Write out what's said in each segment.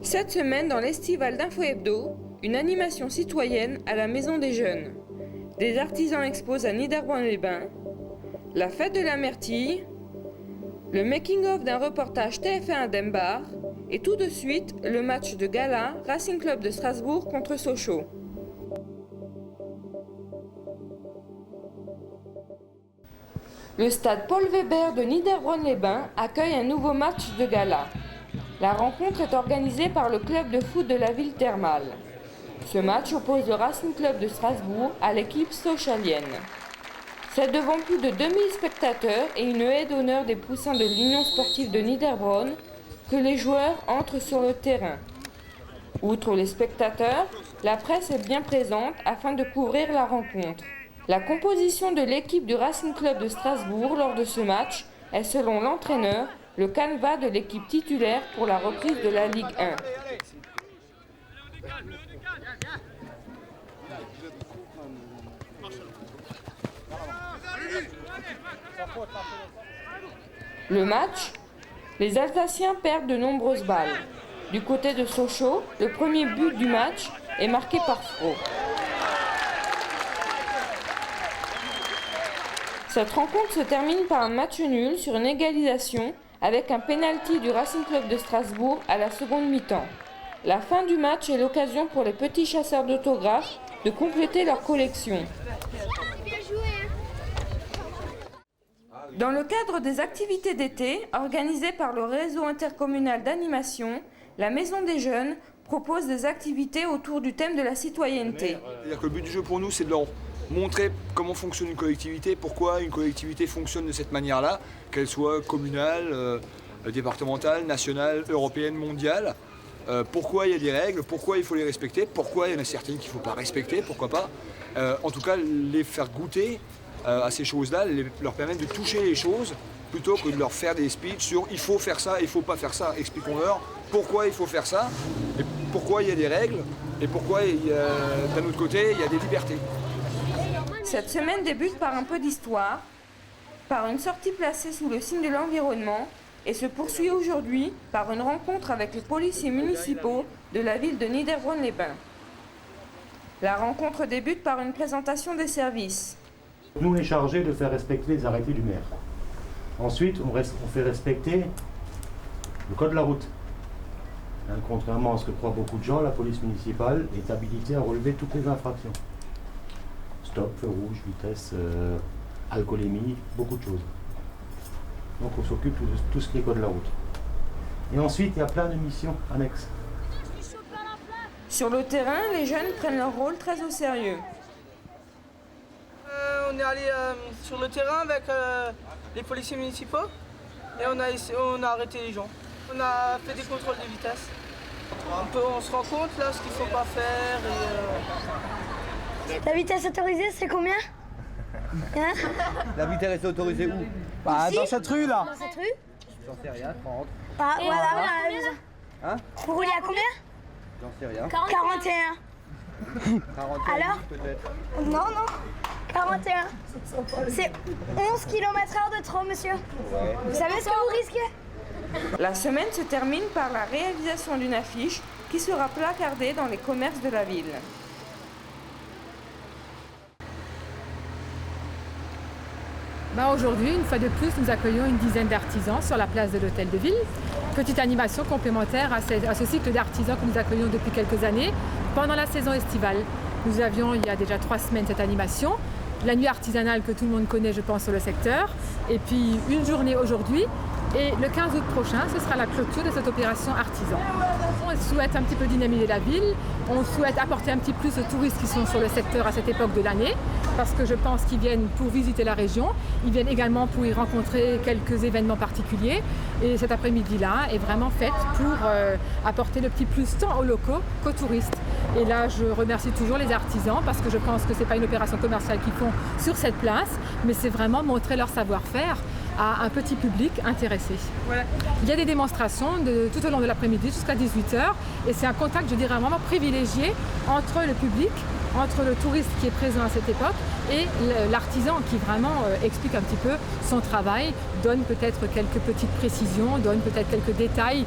Cette semaine, dans l'Estival d'Info Hebdo, une animation citoyenne à la Maison des Jeunes. Des artisans exposent à Niederbronn-les-Bains, la fête de la myrtille, le making-of d'un reportage TF1 à Dembar, et tout de suite, le match de gala Racing Club de Strasbourg contre Sochaux. Le stade Paul Weber de Niederbronn-les-Bains accueille un nouveau match de gala. La rencontre est organisée par le club de foot de la ville thermale. Ce match oppose le Racing Club de Strasbourg à l'équipe sochalienne. C'est devant plus de 2000 spectateurs et une haie d'honneur des poussins de l'Union sportive de Niederbronn que les joueurs entrent sur le terrain. Outre les spectateurs, la presse est bien présente afin de couvrir la rencontre. La composition de l'équipe du Racing Club de Strasbourg lors de ce match est, selon l'entraîneur, le canevas de l'équipe titulaire pour la reprise de la Ligue 1. Le match, les Alsaciens perdent de nombreuses balles. Du côté de Sochaux, le premier but du match est marqué par Fro. Cette rencontre se termine par un match nul sur une égalisation avec un pénalty du Racing Club de Strasbourg à la seconde mi-temps. La fin du match est l'occasion pour les petits chasseurs d'autographes de compléter leur collection. Dans le cadre des activités d'été organisées par le réseau intercommunal d'animation, la Maison des Jeunes propose des activités autour du thème de la citoyenneté. C'est-à-dire que le but du jeu pour nous, c'est de leur montrer comment fonctionne une collectivité, pourquoi une collectivité fonctionne de cette manière-là, qu'elle soit communale, départementale, nationale, européenne, mondiale. Pourquoi il y a des règles, pourquoi il faut les respecter, pourquoi il y en a certaines qu'il ne faut pas respecter, pourquoi pas. En tout cas, les faire goûter à ces choses-là, leur permettre de toucher les choses, plutôt que de leur faire des speeches sur il faut faire ça, il ne faut pas faire ça. Expliquons-leur pourquoi il faut faire ça, et pourquoi il y a des règles, et pourquoi d'un autre côté, il y a des libertés. Cette semaine débute par un peu d'histoire, par une sortie placée sous le signe de l'environnement et se poursuit aujourd'hui par une rencontre avec les policiers municipaux de la ville de Niederbronn-les-Bains. La rencontre débute par une présentation des services. Nous, on est chargés de faire respecter les arrêtés du maire. Ensuite, on fait respecter le code de la route. Contrairement à ce que croient beaucoup de gens, la police municipale est habilitée à relever toutes les infractions. Stop, feu rouge, vitesse, alcoolémie, beaucoup de choses. Donc on s'occupe de tout ce qui est code de la route. Et ensuite, il y a plein de missions annexes. Sur le terrain, les jeunes prennent leur rôle très au sérieux. On est allé sur le terrain avec les policiers municipaux et on a arrêté les gens. On a fait des contrôles de vitesse. On se rend compte là ce qu'il ne faut pas faire. La vitesse autorisée, c'est combien hein? La vitesse est autorisée où? Dans cette rue là. Dans cette rue? J'en sais rien, 30. Ah, voilà, Hein? vous roulez à combien? J'en sais rien. 41. 41 Alors? peut-être. Non. 41. C'est 11 km/h de trop, monsieur. Ouais. Vous savez ce que vous risquez? La semaine se termine par la réalisation d'une affiche qui sera placardée dans les commerces de la ville. Aujourd'hui, une fois de plus, nous accueillons une dizaine d'artisans sur la place de l'Hôtel de Ville. Petite animation complémentaire à ce cycle d'artisans que nous accueillons depuis quelques années pendant la saison estivale. Nous avions il y a déjà 3 semaines cette animation, la nuit artisanale que tout le monde connaît je pense sur le secteur, et puis une journée aujourd'hui. Et le 15 août prochain, ce sera la clôture de cette opération artisan. On souhaite un petit peu dynamiser la ville, on souhaite apporter un petit plus aux touristes qui sont sur le secteur à cette époque de l'année, parce que je pense qu'ils viennent pour visiter la région, ils viennent également pour y rencontrer quelques événements particuliers. Et cet après-midi-là est vraiment faite pour apporter le petit plus tant aux locaux qu'aux touristes. Et là, je remercie toujours les artisans, parce que je pense que ce n'est pas une opération commerciale qu'ils font sur cette place, mais c'est vraiment montrer leur savoir-faire à un petit public intéressé. Voilà. Il y a des démonstrations tout au long de l'après-midi jusqu'à 18h et c'est un contact, je dirais, vraiment privilégié entre le public entre le touriste qui est présent à cette époque et l'artisan qui vraiment explique un petit peu son travail, donne peut-être quelques petites précisions, donne peut-être quelques détails,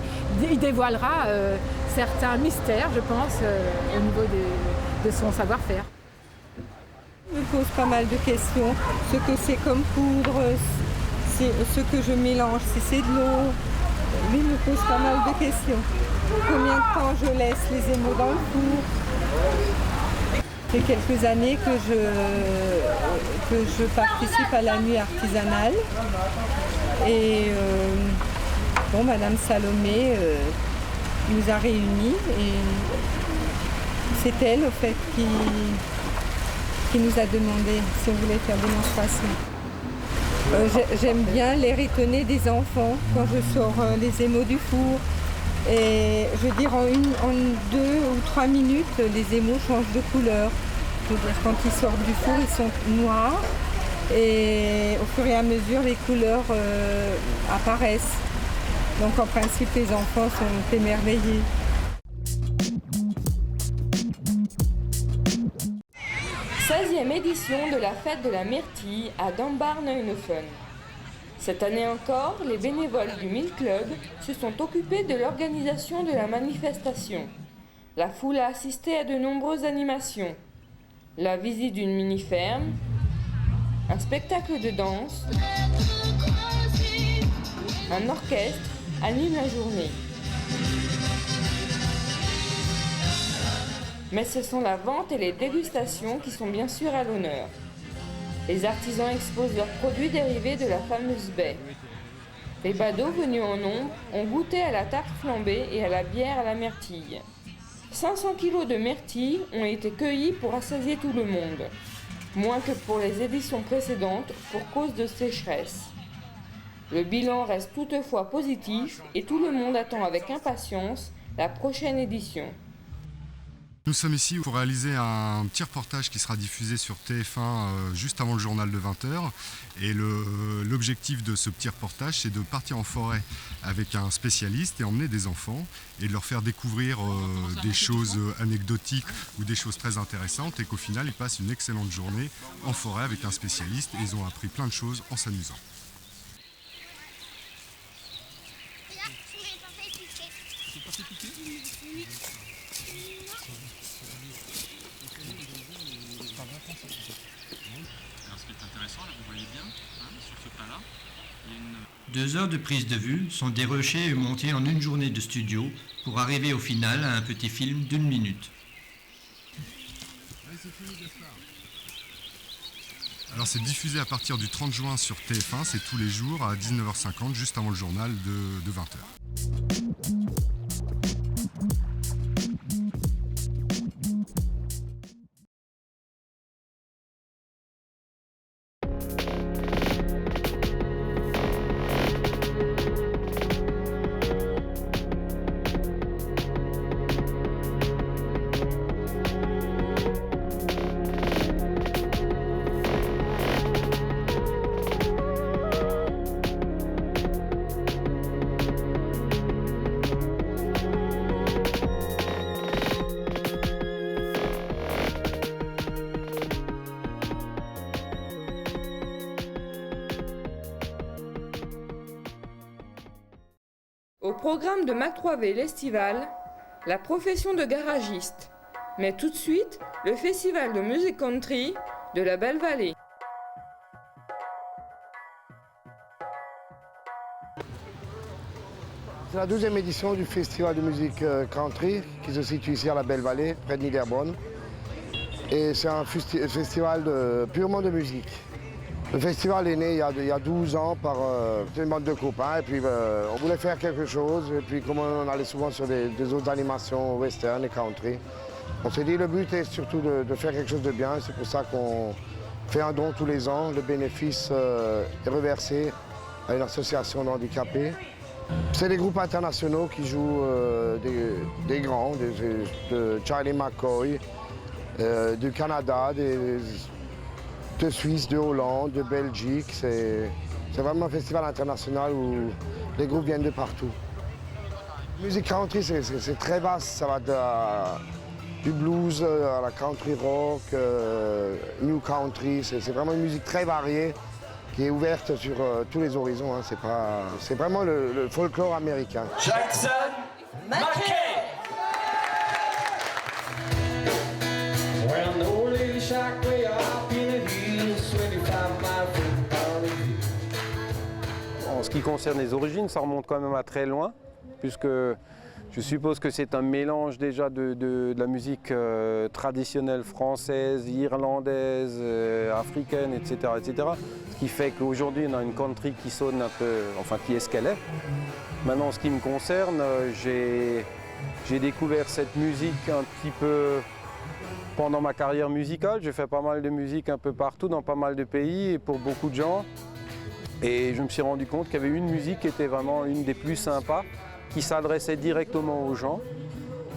il dévoilera certains mystères, je pense, au niveau de son savoir-faire. Je me pose pas mal de questions, ce que c'est comme poudre, ce que je mélange, si c'est de l'eau. Lui me pose pas mal de questions. Combien de temps je laisse les émaux dans le four? Ça fait quelques années que je participe à la nuit artisanale. Et Madame Salomé nous a réunis et c'est elle, au fait, qui nous a demandé si on voulait faire démonstration. J'aime bien l'air étonné des enfants quand je sors les émaux du four. Et je veux dire, en 2 ou 3 minutes, les émaux changent de couleur. Je veux dire, quand ils sortent du four, ils sont noirs. Et au fur et à mesure, les couleurs apparaissent. Donc en principe, les enfants sont émerveillés. Édition de la fête de la myrtille à Dambar-Neuenhofen. Cette année encore, les bénévoles du Mill Club se sont occupés de l'organisation de la manifestation. La foule a assisté à de nombreuses animations. La visite d'une mini-ferme, un spectacle de danse, un orchestre anime la journée. Mais ce sont la vente et les dégustations qui sont bien sûr à l'honneur. Les artisans exposent leurs produits dérivés de la fameuse baie. Les badauds venus en nombre ont goûté à la tarte flambée et à la bière à la myrtille. 500 kilos de myrtille ont été cueillis pour rassasier tout le monde. Moins que pour les éditions précédentes pour cause de sécheresse. Le bilan reste toutefois positif et tout le monde attend avec impatience la prochaine édition. Nous sommes ici pour réaliser un petit reportage qui sera diffusé sur TF1 juste avant le journal de 20h. Et l'objectif de ce petit reportage, c'est de partir en forêt avec un spécialiste et emmener des enfants et de leur faire découvrir des choses anecdotiques ou des choses très intéressantes et qu'au final, ils passent une excellente journée en forêt avec un spécialiste et ils ont appris plein de choses en s'amusant. Alors ce qui est intéressant, là, vous voyez bien, sur ce plat-là, il y a une... 2 heures de prise de vue sont dérochées et montées en une journée de studio pour arriver au final à un petit film d'1 minute. Alors c'est diffusé à partir du 30 juin sur TF1, c'est tous les jours à 19h50, juste avant le journal de 20h. Au programme de Mac 3V l'Estival, la profession de garagiste. Mais tout de suite, le festival de musique country de la Belle Vallée. C'est la 12e édition du festival de musique country qui se situe ici à la Belle Vallée, près de Niederbronn. Et c'est un festival purement de musique. Le festival est né il y a 12 ans par une bande de copains et puis on voulait faire quelque chose et puis comme on allait souvent sur des autres animations western et country, on s'est dit le but est surtout de faire quelque chose de bien, c'est pour ça qu'on fait un don tous les ans, le bénéfice est reversé à une association d'handicapés. C'est des groupes internationaux qui jouent des grands, de Charlie McCoy, du Canada, de Suisse, de Hollande, de Belgique. C'est vraiment un festival international où les groupes viennent de partout. La musique country, c'est très vaste. Ça va du blues à la country rock, new country. C'est vraiment une musique très variée qui est ouverte sur tous les horizons. Hein. C'est vraiment le folklore américain. Jackson Mackay. En ce qui concerne les origines, ça remonte quand même à très loin, puisque je suppose que c'est un mélange déjà de la musique traditionnelle française, irlandaise, africaine, etc., etc. Ce qui fait qu'aujourd'hui on a une country qui sonne un peu, enfin qui est ce qu'elle est. Maintenant, en ce qui me concerne, j'ai découvert cette musique un petit peu pendant ma carrière musicale. J'ai fait pas mal de musique un peu partout, dans pas mal de pays et pour beaucoup de gens. Et je me suis rendu compte qu'il y avait une musique qui était vraiment une des plus sympas, qui s'adressait directement aux gens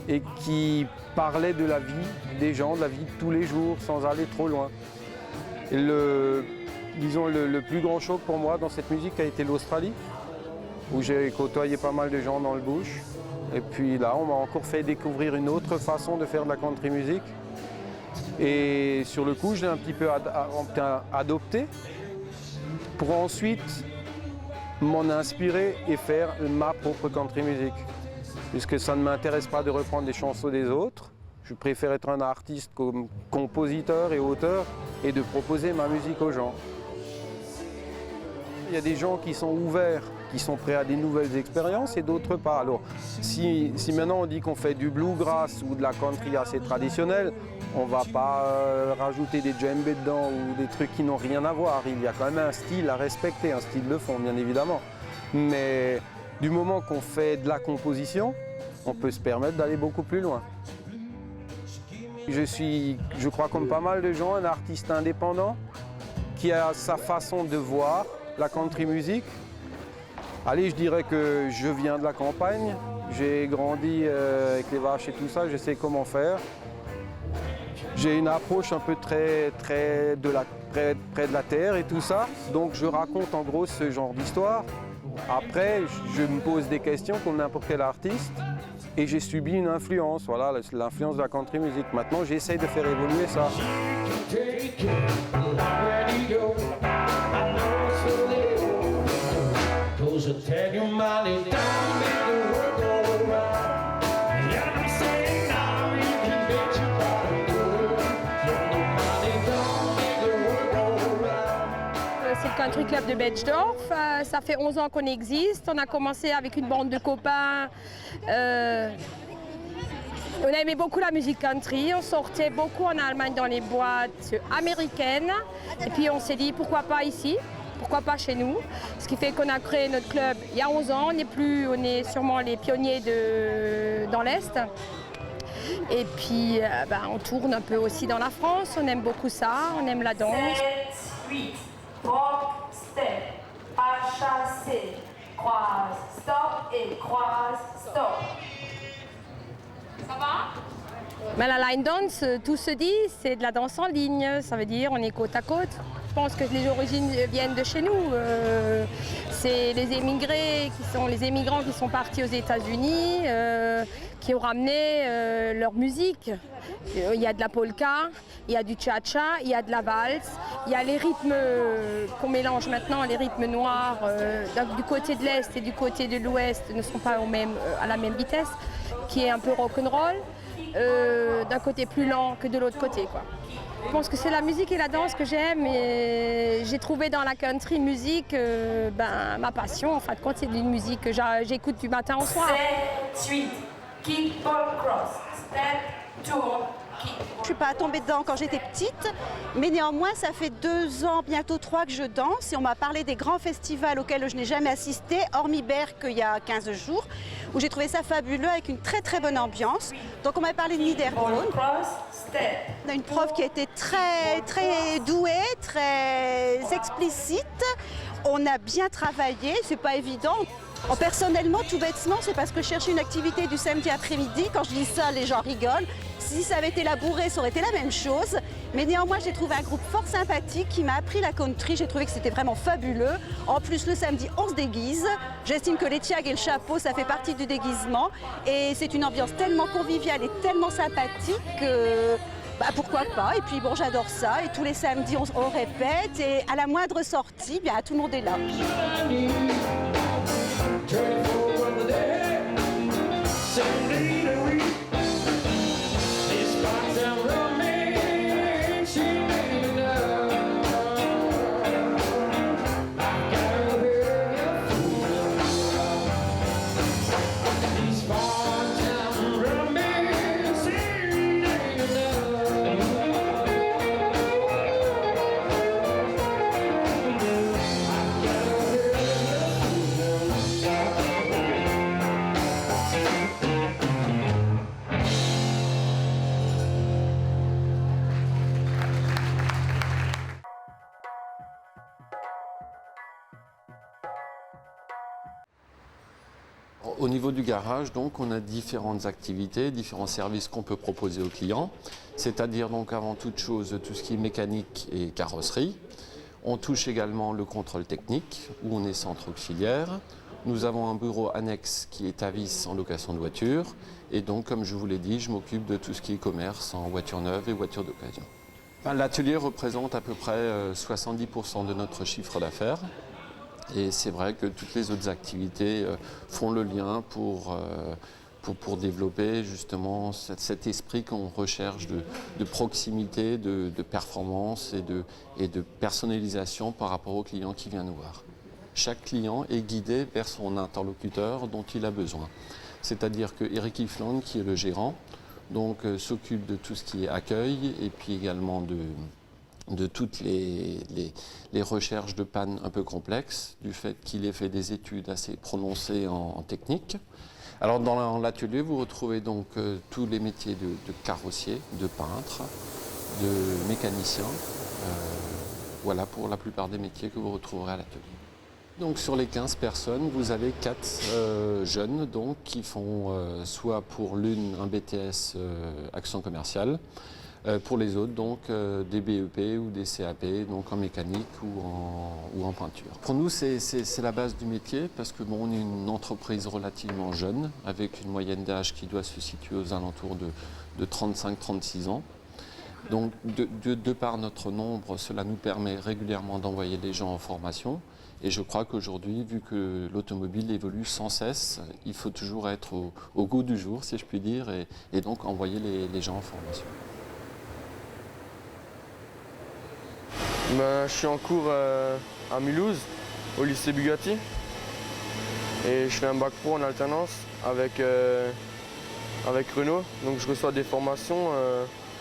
et qui parlait de la vie des gens, de la vie de tous les jours, sans aller trop loin. Et disons, le plus grand choc pour moi dans cette musique a été l'Australie, où j'ai côtoyé pas mal de gens dans le bush. Et puis là, on m'a encore fait découvrir une autre façon de faire de la country music. Et sur le coup, je l'ai un petit peu adopté pour ensuite m'en inspirer et faire ma propre country music. Puisque ça ne m'intéresse pas de reprendre des chansons des autres. Je préfère être un artiste comme compositeur et auteur et de proposer ma musique aux gens. Il y a des gens qui sont ouverts, qui sont prêts à des nouvelles expériences et d'autres pas. Alors, si maintenant on dit qu'on fait du bluegrass ou de la country assez traditionnelle, on ne va pas rajouter des djembés dedans ou des trucs qui n'ont rien à voir. Il y a quand même un style à respecter, un style de fond bien évidemment. Mais du moment qu'on fait de la composition, on peut se permettre d'aller beaucoup plus loin. Je suis, je crois comme pas mal de gens, un artiste indépendant qui a sa façon de voir la country music. Allez, je dirais que je viens de la campagne, j'ai grandi avec les vaches et tout ça, je sais comment faire. J'ai une approche un peu près de la terre et tout ça, donc je raconte en gros ce genre d'histoire. Après, je me pose des questions comme n'importe quel artiste et j'ai subi une influence, voilà, l'influence de la country music. Maintenant, j'essaye de faire évoluer ça. C'est le Country Club de Betschdorf. Ça fait 11 ans qu'on existe. On a commencé avec une bande de copains. On aimait beaucoup la musique country. On sortait beaucoup en Allemagne dans les boîtes américaines. Et puis on s'est dit pourquoi pas ici, pourquoi pas chez nous. Ce qui fait qu'on a créé notre club il y a 11 ans. On est sûrement les pionniers dans l'Est. Et puis on tourne un peu aussi dans la France. On aime beaucoup ça, on aime la danse. 7, 8. Rock, step, HAC, croise, stop et croise, stop. Ça va? Mais la line dance, tout se dit, c'est de la danse en ligne, ça veut dire on est côte à côte. Je pense que les origines viennent de chez nous. C'est les émigrants qui sont partis aux États-Unis, qui ont ramené leur musique. Il y a de la polka, il y a du cha-cha, il y a de la valse, il y a les rythmes qu'on mélange maintenant, les rythmes noirs du côté de l'Est et du côté de l'Ouest ne sont pas à la même vitesse, qui est un peu rock'n'roll, d'un côté plus lent que de l'autre côté, quoi. Je pense que c'est la musique et la danse que j'aime et j'ai trouvé dans la country music ma passion. En fin de compte, c'est une musique que j'écoute du matin au soir. 7, 8, kick, ball, cross, step, tour, kick. Je ne suis pas tombée dedans quand j'étais petite, mais néanmoins, ça fait 2 ans, bientôt 3 que je danse et on m'a parlé des grands festivals auxquels je n'ai jamais assisté, hormis Berck il y a 15 jours, où j'ai trouvé ça fabuleux avec une très très bonne ambiance. Donc on m'a parlé de Niederbronn. On a une prof qui a été très très douée, très explicite. On a bien travaillé, c'est pas évident. Personnellement, tout bêtement, c'est parce que je cherchais une activité du samedi après-midi. Quand je dis ça, les gens rigolent. Si ça avait été labouré, ça aurait été la même chose. Mais néanmoins, j'ai trouvé un groupe fort sympathique qui m'a appris la country. J'ai trouvé que c'était vraiment fabuleux. En plus, le samedi, on se déguise. J'estime que les tiags et le chapeau, ça fait partie du déguisement. Et c'est une ambiance tellement conviviale et tellement sympathique que... Bah, pourquoi pas, et puis bon, j'adore ça, et tous les samedis on répète, et à la moindre sortie, bien, tout le monde est là. Au niveau du garage, donc, on a différentes activités, différents services qu'on peut proposer aux clients, c'est-à-dire donc avant toute chose tout ce qui est mécanique et carrosserie. On touche également le contrôle technique, où on est centre auxiliaire. Nous avons un bureau annexe qui est à vis en location de voitures. Et donc, comme je vous l'ai dit, je m'occupe de tout ce qui est commerce en voitures neuves et voitures d'occasion. L'atelier représente à peu près 70% de notre chiffre d'affaires. Et c'est vrai que toutes les autres activités font le lien pour développer justement cet esprit qu'on recherche de proximité, de performance et de personnalisation par rapport au client qui vient nous voir. Chaque client est guidé vers son interlocuteur dont il a besoin. C'est-à-dire que Eric Ifland, qui est le gérant, s'occupe de tout ce qui est accueil et puis également de toutes les recherches de panne un peu complexes, du fait qu'il ait fait des études assez prononcées en technique. Alors dans l'atelier, vous retrouvez donc tous les métiers de carrossier, de peintre, de mécanicien. Voilà pour la plupart des métiers que vous retrouverez à l'atelier. Donc sur les 15 personnes, vous avez 4 jeunes donc, qui font soit pour l'une un BTS action commerciale, pour les autres, donc, des BEP ou des CAP, donc en mécanique ou en peinture. Pour nous, c'est la base du métier parce que on est une entreprise relativement jeune, avec une moyenne d'âge qui doit se situer aux alentours de 35-36 ans. Donc, de par notre nombre, cela nous permet régulièrement d'envoyer des gens en formation. Et je crois qu'aujourd'hui, vu que l'automobile évolue sans cesse, il faut toujours être au goût du jour, si je puis dire, et donc envoyer les gens en formation. Je suis en cours à Mulhouse, au lycée Bugatti. Et je fais un bac pro en alternance avec Renault. Donc je reçois des formations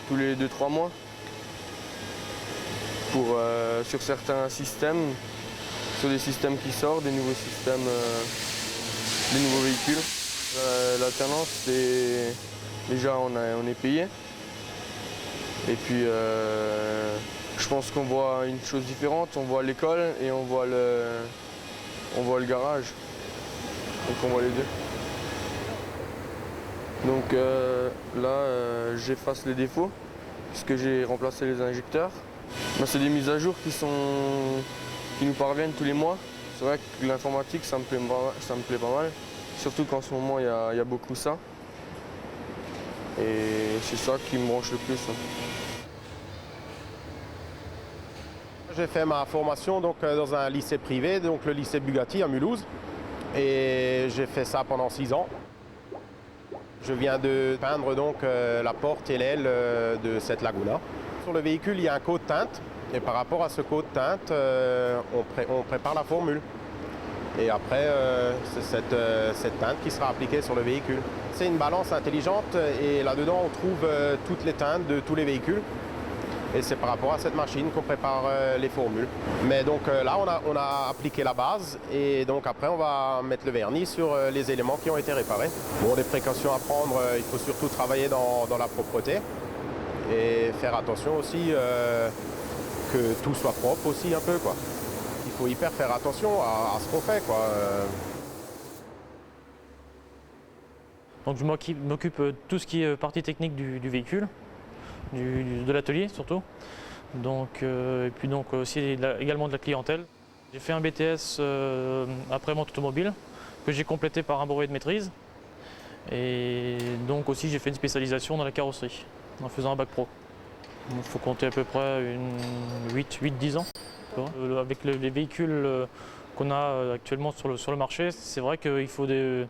tous les 2-3 mois sur certains systèmes, sur des systèmes qui sortent, des nouveaux systèmes, des nouveaux véhicules. L'alternance, déjà on est payé. Et puis je pense qu'on voit une chose différente, on voit l'école et on voit le garage. Donc on voit les deux. Donc là, j'efface les défauts puisque j'ai remplacé les injecteurs. C'est des mises à jour qui nous parviennent tous les mois. C'est vrai que l'informatique, ça me plaît pas mal. Surtout qu'en ce moment, il y a beaucoup ça. Et c'est ça qui me branche le plus. J'ai fait ma formation dans un lycée privé, donc le lycée Bugatti à Mulhouse. Et j'ai fait ça pendant 6 ans. Je viens de peindre donc la porte et l'aile de cette Laguna. Sur le véhicule, il y a un code teinte. Et par rapport à ce code teinte, on prépare la formule. Et après, c'est cette teinte qui sera appliquée sur le véhicule. C'est une balance intelligente et là-dedans, on trouve toutes les teintes de tous les véhicules. Et c'est par rapport à cette machine qu'on prépare les formules. Mais donc là, on a appliqué la base et donc après, on va mettre le vernis sur les éléments qui ont été réparés. Bon, des précautions à prendre, il faut surtout travailler dans la propreté et faire attention aussi que tout soit propre aussi un peu, quoi. Il faut hyper faire attention à ce qu'on fait, quoi. Donc je m'occupe de tout ce qui est partie technique du véhicule. de l'atelier surtout. Donc, et puis donc aussi également de la clientèle. J'ai fait un BTS après monte automobile que j'ai complété par un brevet de maîtrise. Et donc aussi j'ai fait une spécialisation dans la carrosserie en faisant un bac pro. Il faut compter à peu près 8-10 ans. Avec les véhicules qu'on a actuellement sur le marché, c'est vrai qu'il faut des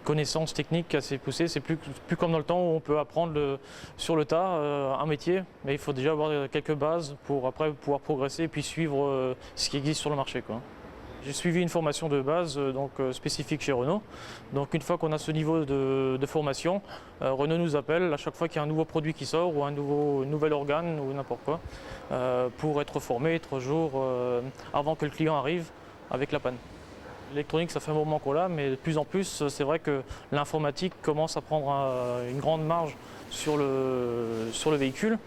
connaissances techniques assez poussées. C'est plus comme dans le temps où on peut apprendre sur le tas un métier, mais il faut déjà avoir quelques bases pour après pouvoir progresser et puis suivre ce qui existe sur le marché, quoi. J'ai suivi une formation de base spécifique chez Renault. Donc une fois qu'on a ce niveau de formation, Renault nous appelle à chaque fois qu'il y a un nouveau produit qui sort ou un nouvel organe ou n'importe quoi pour être formé 3 jours avant que le client arrive avec la panne. L'électronique, ça fait un moment qu'on l'a, mais de plus en plus, c'est vrai que l'informatique commence à prendre une grande marge sur le véhicule.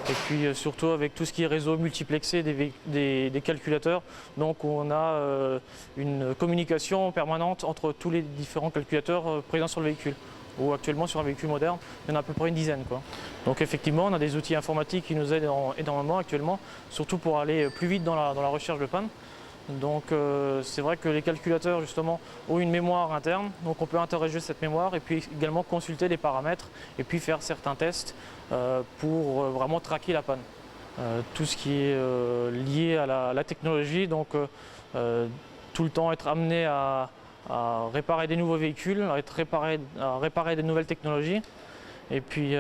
Et puis surtout avec tout ce qui est réseau multiplexé des calculateurs. Donc on a une communication permanente entre tous les différents calculateurs présents sur le véhicule. Ou actuellement sur un véhicule moderne, il y en a à peu près une dizaine, quoi. Donc effectivement, on a des outils informatiques qui nous aident énormément actuellement, surtout pour aller plus vite dans la recherche de panne. Donc c'est vrai que les calculateurs justement ont une mémoire interne, donc on peut interroger cette mémoire et puis également consulter les paramètres et puis faire certains tests pour vraiment traquer la panne. Tout ce qui est lié à la technologie, donc tout le temps être amené à réparer des nouveaux véhicules, à réparer des nouvelles technologies. Et puis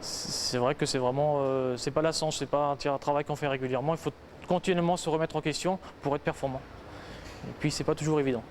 c'est vrai que c'est vraiment, c'est pas lassant, c'est pas un travail qu'on fait régulièrement. Il faut continuellement se remettre en question pour être performant. Et puis c'est pas toujours évident.